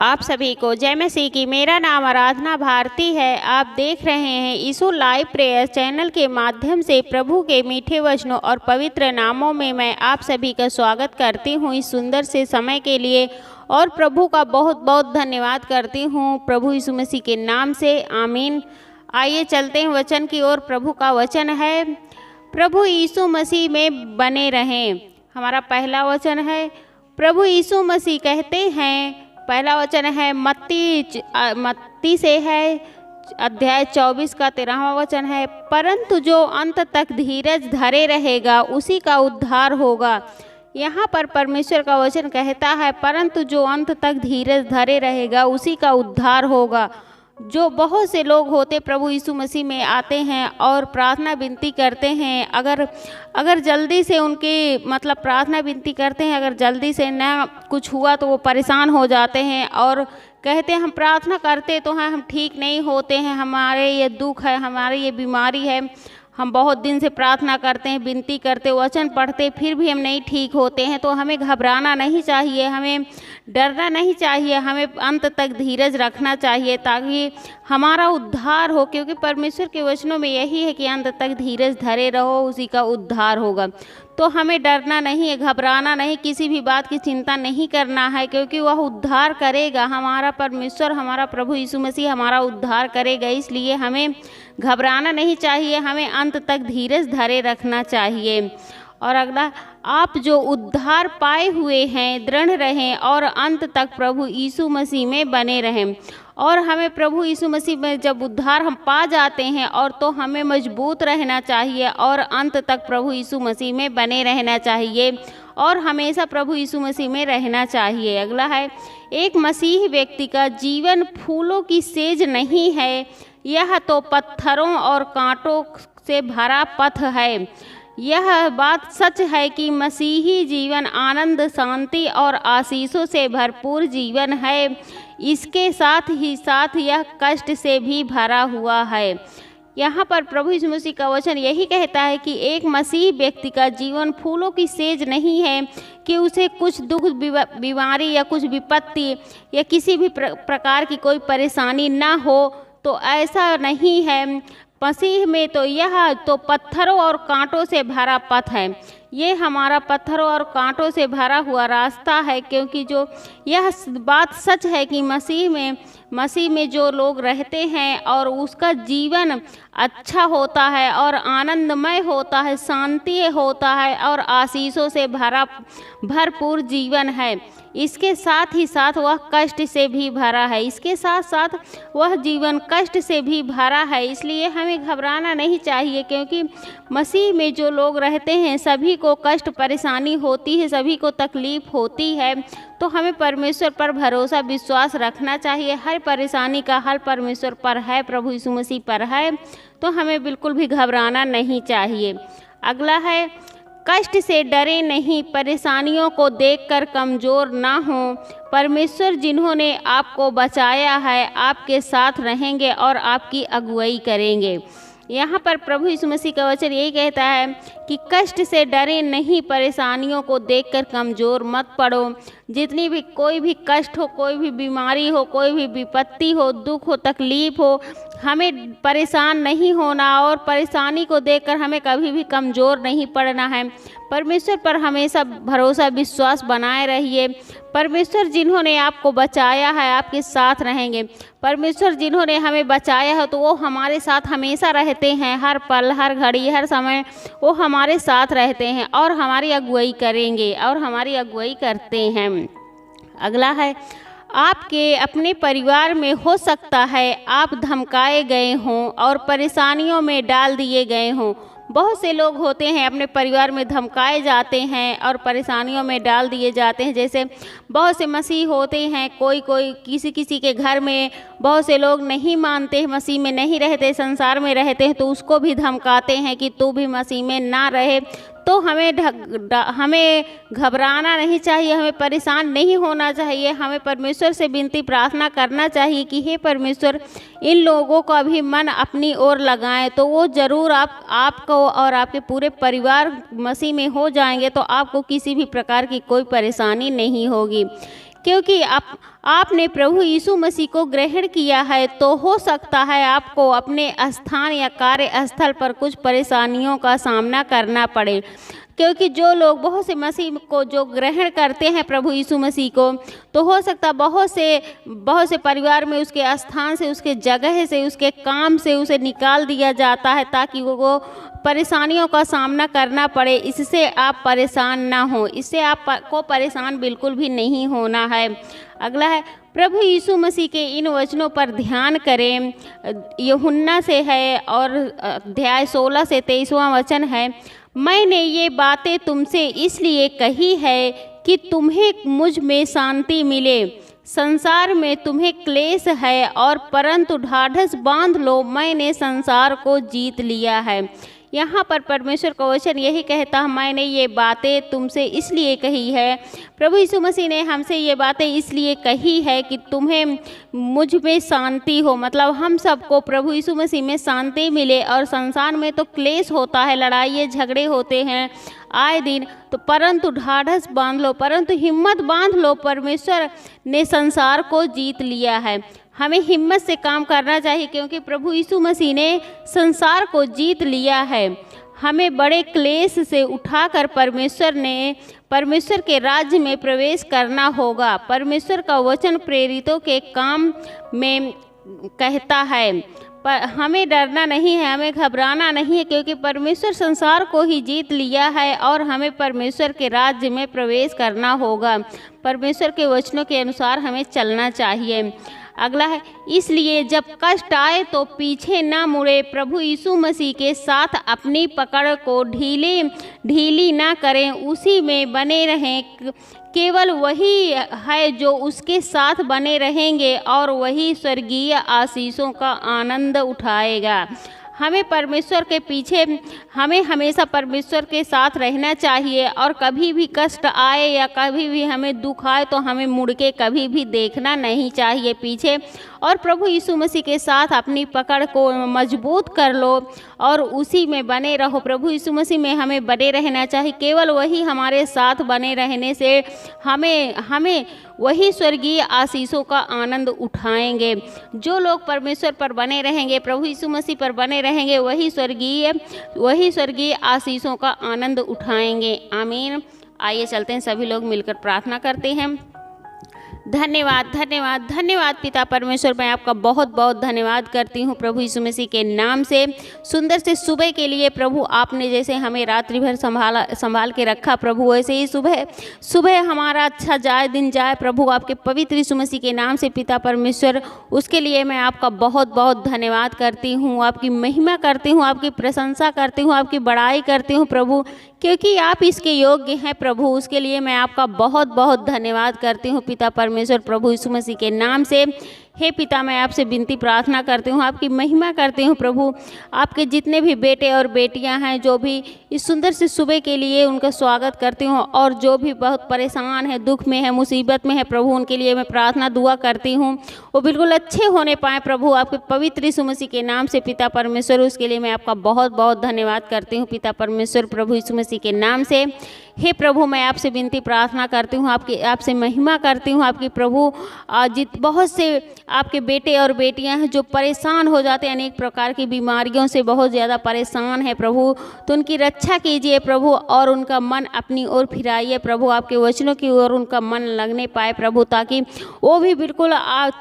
आप सभी को जय मसीह की। मेरा नाम आराधना भारती है। आप देख रहे हैं यीशु लाइव प्रेयर चैनल के माध्यम से प्रभु के मीठे वचनों और पवित्र नामों में मैं आप सभी का स्वागत करती हूं इस सुंदर से समय के लिए, और प्रभु का बहुत बहुत धन्यवाद करती हूं प्रभु यीशु मसीह के नाम से। आमीन। आइए चलते हैं वचन की ओर। प्रभु का वचन है, प्रभु यीशु मसीह में बने रहें। हमारा पहला वचन है, प्रभु यीशु मसीह कहते हैं, पहला वचन है मत्ती से है, अध्याय 24 का 13वां वचन है, परंतु जो अंत तक धीरज धरे रहेगा उसी का उद्धार होगा। यहाँ पर परमेश्वर का वचन कहता है, परंतु जो अंत तक धीरज धरे रहेगा उसी का उद्धार होगा। जो बहुत से लोग होते प्रभु यीशु मसीह में आते हैं और प्रार्थना विनती करते हैं, अगर जल्दी से उनकी प्रार्थना विनती करते हैं, अगर जल्दी से न कुछ हुआ तो वो परेशान हो जाते हैं और कहते हैं हम प्रार्थना करते तो हैं, हम ठीक नहीं होते हैं, हमारे ये दुख है, हमारे ये बीमारी है, हम बहुत दिन से प्रार्थना करते हैं, विनती करते, वचन पढ़ते, फिर भी हम नहीं ठीक होते हैं। तो हमें घबराना नहीं चाहिए, हमें डरना नहीं चाहिए, हमें अंत तक धीरज रखना चाहिए ताकि हमारा उद्धार हो, क्योंकि परमेश्वर के वचनों में यही है कि अंत तक धीरज धरे रहो उसी का उद्धार होगा। तो हमें डरना नहीं है, घबराना नहीं, किसी भी बात की चिंता नहीं करना है, क्योंकि वह उद्धार करेगा। हमारा परमेश्वर, हमारा प्रभु यीशु मसीह हमारा उद्धार करेगा। इसलिए हमें घबराना नहीं चाहिए, हमें अंत तक धीरज धरे रखना चाहिए। और अगला, आप जो उद्धार पाए हुए हैं दृढ़ रहें और अंत तक प्रभु यीशु मसीह में बने रहें। और हमें प्रभु यीशु मसीह में जब उद्धार हम पा जाते हैं और तो हमें मजबूत रहना चाहिए और अंत तक प्रभु यीशु मसीह में बने रहना चाहिए और हमेशा प्रभु यीशु मसीह में रहना चाहिए। अगला है, एक मसीही व्यक्ति का जीवन फूलों की सेज नहीं है, यह तो पत्थरों और कांटों से भरा पथ है। यह बात सच है कि मसीही जीवन आनंद, शांति और आशीषों से भरपूर जीवन है। इसके साथ ही साथ यह कष्ट से भी भरा हुआ है। यहाँ पर प्रभु यीशु मसीह का वचन यही कहता है कि एक मसीही व्यक्ति का जीवन फूलों की सेज नहीं है कि उसे कुछ दुख, बीमारी या कुछ विपत्ति या किसी भी प्रकार की कोई परेशानी ना हो, तो ऐसा नहीं है। मसीह में तो यह तो पत्थरों और कांटों से भरा पथ है। ये हमारा पत्थरों और कांटों से भरा हुआ रास्ता है, क्योंकि जो यह बात सच है कि मसीह में जो लोग रहते हैं और उसका जीवन अच्छा होता है और आनंदमय होता है, शांति होता है और आशीषों से भरपूर जीवन है। इसके साथ ही साथ वह कष्ट से भी भरा है, इसके साथ साथ वह जीवन कष्ट से भी भरा है। इसलिए हमें घबराना नहीं चाहिए, क्योंकि मसीह में जो लोग रहते हैं सभी को कष्ट परेशानी होती है, सभी को तकलीफ होती है। तो हमें परमेश्वर पर भरोसा विश्वास रखना चाहिए। हर परेशानी का हल परमेश्वर पर है, प्रभु यीशु मसीह पर है, तो हमें बिल्कुल भी घबराना नहीं चाहिए। अगला है, कष्ट से डरे नहीं, परेशानियों को देखकर कमज़ोर ना हो। परमेश्वर जिन्होंने आपको बचाया है आपके साथ रहेंगे और आपकी अगुवाई करेंगे। यहाँ पर प्रभु यीशु मसीह का वचन यही कहता है कि कष्ट से डरे नहीं, परेशानियों को देखकर कमज़ोर मत पड़ो। जितनी भी कोई भी कष्ट हो, कोई भी बीमारी हो, कोई भी विपत्ति हो, दुख हो, तकलीफ हो, हमें परेशान नहीं होना और परेशानी को देखकर हमें कभी भी कमज़ोर नहीं पड़ना है। परमेश्वर पर हमेशा भरोसा विश्वास बनाए रहिए। परमेश्वर जिन्होंने आपको बचाया है आपके साथ रहेंगे। परमेश्वर जिन्होंने हमें बचाया है तो वो हमारे साथ हमेशा रहते हैं, हर पल, हर घड़ी, हर समय वो हमारे साथ रहते हैं और हमारी अगुवाई करेंगे और हमारी अगुवाई करते हैं। अगला है, आपके अपने परिवार में हो सकता है आप धमकाए गए हों और परेशानियों में डाल दिए गए हों। बहुत से लोग होते हैं अपने परिवार में धमकाए जाते हैं और परेशानियों में डाल दिए जाते हैं। जैसे बहुत से मसीह होते हैं, कोई किसी के घर में बहुत से लोग नहीं मानते हैं, मसीह में नहीं रहते, संसार में रहते हैं, तो उसको भी धमकाते हैं कि तू भी मसीह में ना रहे। तो हमें घबराना नहीं चाहिए, हमें परेशान नहीं होना चाहिए। हमें परमेश्वर से विनती प्रार्थना करना चाहिए कि हे परमेश्वर, इन लोगों का भी मन अपनी ओर लगाएं, तो वो ज़रूर आपको और आपके पूरे परिवार मसीह में हो जाएंगे, तो आपको किसी भी प्रकार की कोई परेशानी नहीं होगी। क्योंकि आपने प्रभु यीशु मसीह को ग्रहण किया है, तो हो सकता है आपको अपने स्थान या कार्यस्थल पर कुछ परेशानियों का सामना करना पड़े। क्योंकि जो लोग बहुत से मसीह को जो ग्रहण करते हैं प्रभु यीशु मसीह को, तो हो सकता बहुत से परिवार में उसके स्थान से, उसके जगह से, उसके काम से उसे निकाल दिया जाता है ताकि वो परेशानियों का सामना करना पड़े। इससे आप परेशान ना हो, इससे आपको परेशान बिल्कुल भी नहीं होना है। अगला है, प्रभु यीशु मसीह के इन वचनों पर ध्यान करें। यूहन्ना से है और अध्याय 16 से 23वां वचन है, मैंने ये बातें तुमसे इसलिए कही है कि तुम्हें मुझ में शांति मिले। संसार में तुम्हें क्लेश है, और परंतु ढाढ़स बांध लो, मैंने संसार को जीत लिया है। यहाँ पर परमेश्वर का वचन यही कहता है, मैंने ये बातें तुमसे इसलिए कही है। प्रभु यीशु मसीह ने हमसे ये बातें इसलिए कही है कि तुम्हें मुझ में शांति हो, मतलब हम सबको प्रभु यीशु मसीह में शांति मिले। और संसार में तो क्लेश होता है, लड़ाई झगड़े होते हैं आए दिन, तो परंतु ढाढ़स बांध लो, परंतु हिम्मत बांध लो, परमेश्वर ने संसार को जीत लिया है। हमें हिम्मत से काम करना चाहिए, क्योंकि प्रभु यीशु मसीह ने संसार को जीत लिया है। हमें बड़े क्लेश से उठाकर परमेश्वर के राज्य में प्रवेश करना होगा। परमेश्वर का वचन प्रेरितों के काम में कहता है, पर हमें डरना नहीं है, हमें घबराना नहीं है, क्योंकि परमेश्वर संसार को ही जीत लिया है और हमें परमेश्वर के राज्य में प्रवेश करना होगा। परमेश्वर के वचनों के अनुसार हमें चलना चाहिए। अगला है, इसलिए जब कष्ट आए तो पीछे ना मुड़े, प्रभु यीशु मसीह के साथ अपनी पकड़ को ढीली ना करें, उसी में बने रहें। केवल वही है जो उसके साथ बने रहेंगे और वही स्वर्गीय आशीषों का आनंद उठाएगा। हमें परमेश्वर के पीछे, हमें हमेशा परमेश्वर के साथ रहना चाहिए, और कभी भी कष्ट आए या कभी भी हमें दुख आए तो हमें मुड़ के कभी भी देखना नहीं चाहिए पीछे, और प्रभु यीशु मसीह के साथ अपनी पकड़ को मजबूत कर लो और उसी में बने रहो। प्रभु यीशु मसीह में हमें बने रहना चाहिए, केवल वही हमारे साथ बने रहने से हमें वही स्वर्गीय आशीषों का आनंद उठाएंगे। जो लोग परमेश्वर पर बने रहेंगे, प्रभु यीशु मसीह पर बने रहेंगे, वही स्वर्गीय आशीषों का आनंद उठाएंगे। आमीन। आइए चलते हैं, सभी लोग मिलकर प्रार्थना करते हैं। धन्यवाद धन्यवाद धन्यवाद पिता परमेश्वर, मैं आपका बहुत बहुत धन्यवाद करती हूँ प्रभु यीशु मसीह के नाम से। सुंदर से सुबह के लिए प्रभु, आपने जैसे हमें रात्रि भर संभाल के रखा प्रभु, वैसे ही सुबह हमारा अच्छा जाए, दिन जाए प्रभु, आपके पवित्र यीशु मसीह के नाम से पिता परमेश्वर। उसके लिए मैं आपका बहुत बहुत धन्यवाद करती हूँ, आपकी महिमा करती हूँ, आपकी प्रशंसा करती हूँ, आपकी बड़ाई करती हूँ प्रभु, क्योंकि आप इसके योग्य हैं प्रभु। उसके लिए मैं आपका बहुत बहुत धन्यवाद करती हूँ पिता परमेश्वर, प्रभु यीशु मसीह के नाम से। हे पिता, मैं आपसे विनती प्रार्थना करती हूँ, आपकी महिमा करती हूँ प्रभु। आपके जितने भी बेटे और बेटियाँ हैं, जो भी इस सुंदर से सुबह के लिए उनका स्वागत करती हूँ, और जो भी बहुत परेशान है, दुख में है, मुसीबत में है प्रभु, उनके लिए मैं प्रार्थना दुआ करती हूँ, वो बिल्कुल अच्छे होने पाए प्रभु, आपके पवित्र यीशु मसीह के नाम से पिता परमेश्वर। उसके लिए मैं आपका बहुत बहुत धन्यवाद करती हूँ पिता परमेश्वर, प्रभु यीशु मसीह के नाम से। हे प्रभु, मैं आपसे विनती प्रार्थना करती हूँ, आपसे महिमा करती हूँ आपकी प्रभु। बहुत से आपके बेटे और बेटियां हैं जो परेशान हो जाते हैं, अनेक प्रकार की बीमारियों से बहुत ज़्यादा परेशान है प्रभु, तो उनकी रक्षा कीजिए प्रभु, और उनका मन अपनी ओर फिराइए प्रभु, आपके वचनों की ओर उनका मन लगने पाए प्रभु, ताकि वो भी बिल्कुल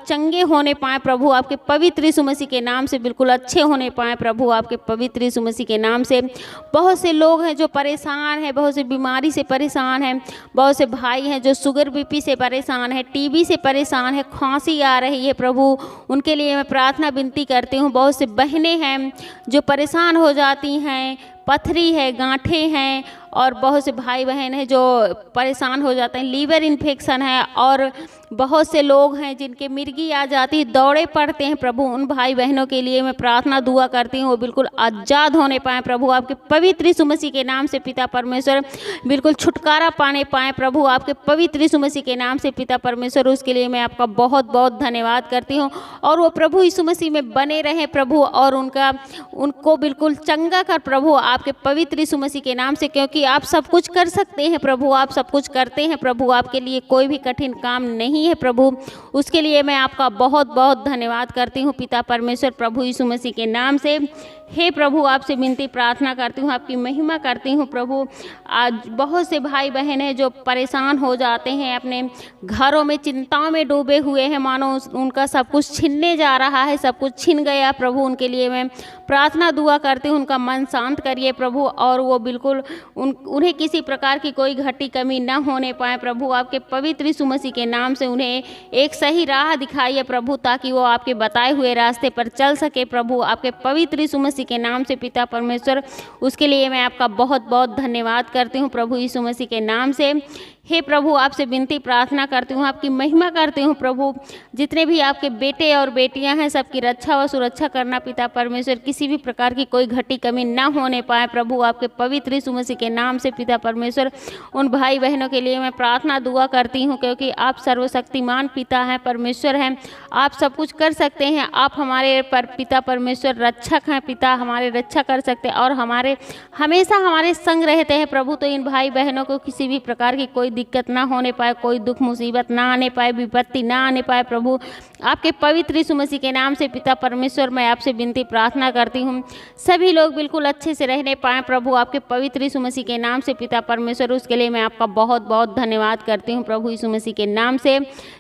चंगे होने पाए प्रभु, आपके पवित्र यीशु मसीह के नाम से बिल्कुल अच्छे होने पाए प्रभु, आपके पवित्र यीशु मसीह के नाम से। बहुत से लोग हैं जो परेशान हैं, बहुत से बीमारी से परेशान हैं, बहुत से भाई हैं जो शुगर बीपी से परेशान है, टीबी से परेशान है, खांसी आ रही है प्रभु, उनके लिए मैं प्रार्थना विनती करती हूँ। बहुत से बहनें हैं जो परेशान हो जाती हैं, पथरी है, गांठें हैं, और बहुत से भाई बहन हैं जो परेशान हो जाते हैं, लीवर इन्फेक्शन है, और बहुत से लोग हैं जिनके मिर्गी आ जाती दौड़े पड़ते हैं प्रभु, उन भाई बहनों के लिए मैं प्रार्थना दुआ करती हूँ वो बिल्कुल आज़ाद होने पाएँ प्रभु, आपके पवित्र यीशु मसीह के नाम से पिता परमेश्वर बिल्कुल छुटकारा पाने पाएँ प्रभु, आपके पवित्र यीशु मसीह के नाम से पिता परमेश्वर। उसके लिए मैं आपका बहुत बहुत धन्यवाद करती हूँ और वो प्रभु यीशु मसीह में बने रहें प्रभु, और उनको बिल्कुल चंगा कर प्रभु आपके पवित्र यीशु मसीह के नाम से, क्योंकि आप सब कुछ कर सकते हैं प्रभु, आप सब कुछ करते हैं प्रभु, आपके लिए कोई भी कठिन काम नहीं है प्रभु। उसके लिए मैं आपका बहुत बहुत धन्यवाद करती हूँ पिता परमेश्वर प्रभु यीशु मसीह के नाम से। हे प्रभु आपसे विनती प्रार्थना करती हूँ, आपकी महिमा करती हूँ प्रभु। आज बहुत से भाई बहन हैं जो परेशान हो जाते हैं, अपने घरों में चिंताओं में डूबे हुए हैं, मानो उनका सब कुछ छीनने जा रहा है, सब कुछ छीन गया प्रभु। उनके लिए मैं प्रार्थना दुआ करती हूँ, उनका मन शांत करिए प्रभु, और वो बिल्कुल उन्हें किसी प्रकार की कोई घटी कमी न होने पाए प्रभु। आपके पवित्र यीशु मसीह के नाम से उन्हें एक सही राह दिखाइए प्रभु, ताकि वो आपके बताए हुए रास्ते पर चल सके प्रभु, आपके पवित्र यीशु मसीह के नाम से पिता परमेश्वर। उसके लिए मैं आपका बहुत बहुत धन्यवाद करती हूँ प्रभु यीशु मसीह के नाम से। हे प्रभु आपसे विनती प्रार्थना करती हूँ, आपकी महिमा करती हूँ प्रभु। जितने भी आपके बेटे और बेटियां हैं सबकी रक्षा व सुरक्षा करना पिता परमेश्वर, किसी भी प्रकार की कोई घटी कमी ना होने पाए प्रभु, आपके पवित्र यीशु मसीह के नाम से पिता परमेश्वर। उन भाई बहनों के लिए मैं प्रार्थना दुआ करती हूँ, क्योंकि आप सर्वशक्तिमान पिता हैं, परमेश्वर हैं, आप सब कुछ कर सकते हैं। आप हमारे पर पिता परमेश्वर रक्षक हैं पिता, हमारे रक्षा कर सकते हैं और हमेशा हमारे संग रहते हैं प्रभु। तो इन भाई बहनों को किसी भी प्रकार की कोई दिक्कत ना होने पाए, कोई दुख मुसीबत ना आने पाए, विपत्ति ना आने पाए प्रभु, आपके पवित्र यीशु मसीह के नाम से पिता परमेश्वर। मैं आपसे विनती प्रार्थना करती हूँ सभी लोग बिल्कुल अच्छे से रहने पाएँ प्रभु, आपके पवित्र यीशु मसीह के नाम से पिता परमेश्वर। उसके लिए मैं आपका बहुत बहुत धन्यवाद करती हूँ प्रभु यीशु मसीह के नाम से।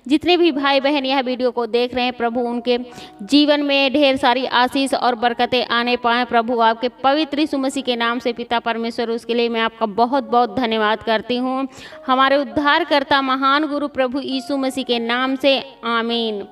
जितने भी भाई बहन यह वीडियो को देख रहे हैं प्रभु, उनके जीवन में ढेर सारी आशीष और बरकतें आने पाएँ प्रभु, आपके पवित्र यीशु मसीह के नाम से पिता परमेश्वर। उसके लिए मैं आपका बहुत बहुत धन्यवाद करती हूँ हमारे उद्धारकर्ता महान गुरु प्रभु यीशु मसीह के नाम से, आमीन।